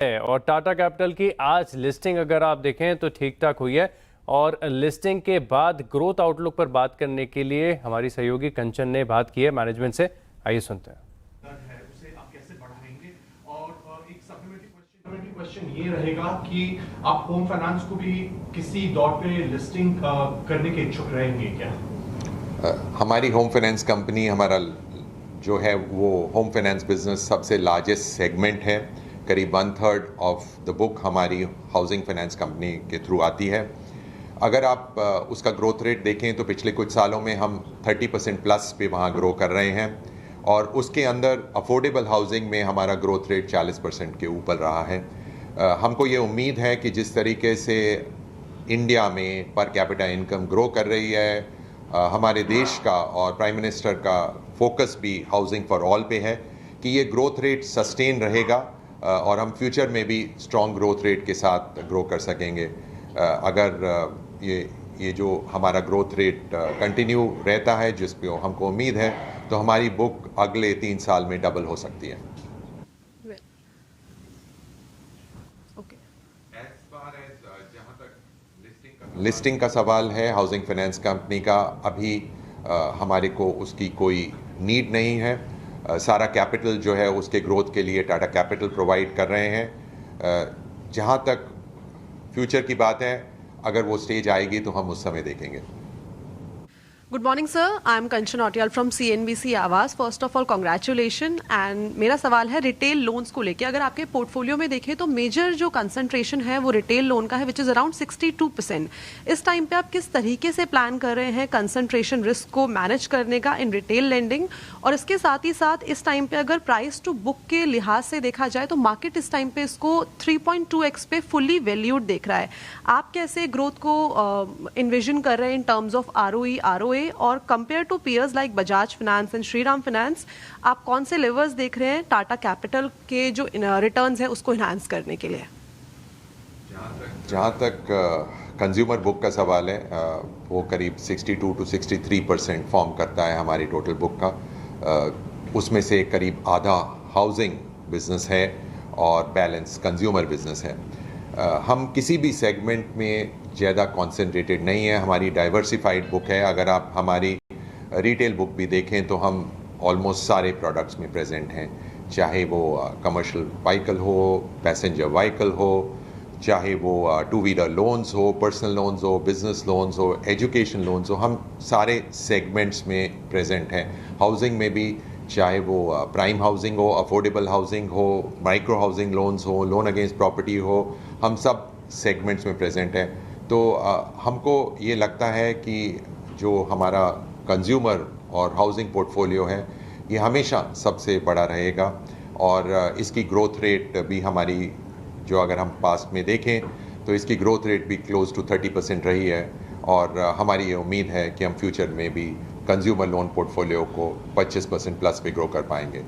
और टाटा कैपिटल की आज लिस्टिंग अगर आप देखें तो ठीक ठाक हुई है। और लिस्टिंग के बाद ग्रोथ आउटलुक पर बात करने के लिए हमारी सहयोगी कंचन ने बात की है मैनेजमेंट से। आइए सुनते हैं। उसे आप कैसे बढ़ाएंगे और एक सप्लीमेंट्री क्वेश्चन ये रहेगा कि आप होम फाइनेंस को भी किसी दौर पे लिस्टिंग करने के इच्छुक रहेंगे क्या? हमारी होम फाइनेंस कंपनी, हमारा जो है वो होम फाइनेंस बिजनेस सबसे लार्जेस्ट सेगमेंट है। करीब 1/3 ऑफ द बुक हमारी हाउसिंग फाइनेंस कंपनी के थ्रू आती है। अगर आप उसका ग्रोथ रेट देखें तो पिछले कुछ सालों में हम 30% प्लस पे वहाँ ग्रो कर रहे हैं और उसके अंदर अफोर्डेबल हाउसिंग में हमारा ग्रोथ रेट 40% के ऊपर रहा है। हमको ये उम्मीद है कि जिस तरीके से इंडिया में पर कैपिटा इनकम ग्रो कर रही है, हमारे देश का और प्राइम मिनिस्टर का फोकस भी हाउसिंग फॉर ऑल पे है कि ये ग्रोथ रेट सस्टेन रहेगा और हम फ्यूचर में भी स्ट्रॉन्ग ग्रोथ रेट के साथ ग्रो कर सकेंगे। अगर ये जो हमारा ग्रोथ रेट कंटिन्यू रहता है, जिस पे हमको उम्मीद है, तो हमारी बुक अगले 3 साल में डबल हो सकती है। लिस्टिंग का सवाल है हाउसिंग फाइनेंस कंपनी का, अभी हमारे को उसकी कोई नीड नहीं है। सारा कैपिटल जो है उसके ग्रोथ के लिए टाटा कैपिटल प्रोवाइड कर रहे हैं। जहाँ तक फ्यूचर की बात है, अगर वो स्टेज आएगी तो हम उस समय देखेंगे। Good morning sir, I am Kanchan Autiyal from CNBC Awaaz. First of all congratulation. And मेरा सवाल है रिटेल लोन्स को लेके। अगर आपके पोर्टफोलियो में देखें तो मेजर जो कंसंट्रेशन है वो रिटेल लोन का है, विच इज़ अराउंड 62%। इस टाइम पे आप किस तरीके से प्लान कर रहे हैं कंसंट्रेशन रिस्क को मैनेज करने का इन रिटेल लेंडिंग? और इसके साथ ही साथ इस टाइम पे अगर प्राइस टू बुक के लिहाज से देखा जाए तो मार्केट इस टाइम पे इसको 3.2x पे फुली वैल्यूड देख रहा है। आप कैसे ग्रोथ को इन्विजन कर रहे हैं in terms of ROE, ROA? और compare to peers like Bajaj finance and Shriram finance, आप कौन से लेवर्स देख रहे हैं टाटा कैपिटल के जो रिटर्न्स है उसको इन्हांस करने के लिए? जहाँ तक कंज्यूमर बुक का सवाल है, वो करीब 62 to 63% फॉर्म करता है हमारी टोटल बुक का। उसमें से करीब आधा हाउसिंग बिजनेस है और बैलेंस कंज्यूमर बिजनेस है। हम किसी भी सेगमेंट में ज़्यादा कॉन्सेंट्रेटेड नहीं है, हमारी डाइवर्सिफाइड बुक है। अगर आप हमारी रिटेल बुक भी देखें तो हम ऑलमोस्ट सारे प्रोडक्ट्स में प्रेजेंट हैं, चाहे वो कमर्शियल व्हीकल हो, पैसेंजर व्हीकल हो, चाहे वो 2 व्हीलर लोन्स हो, पर्सनल लोन्स हो, बिजनेस लोन्स हो, एजुकेशन लोन्स हो, हम सारे सेगमेंट्स में प्रेजेंट हैं। हाउसिंग में भी चाहे वो प्राइम हाउसिंग हो, अफोर्डेबल हाउसिंग हो, माइक्रो हाउसिंग लोन्स हो, लोन अगेंस्ट प्रॉपर्टी हो, हम सब सेगमेंट्स में प्रेजेंट हैं। तो हमको ये लगता है कि जो हमारा कंज्यूमर और हाउसिंग पोर्टफोलियो है ये हमेशा सबसे बड़ा रहेगा और इसकी ग्रोथ रेट भी हमारी, जो अगर हम पास्ट में देखें तो इसकी ग्रोथ रेट भी क्लोज टू 30% रही है और हमारी ये उम्मीद है कि हम फ्यूचर में भी कंज्यूमर लोन पोर्टफोलियो को 25% प्लस पे ग्रो कर पाएंगे।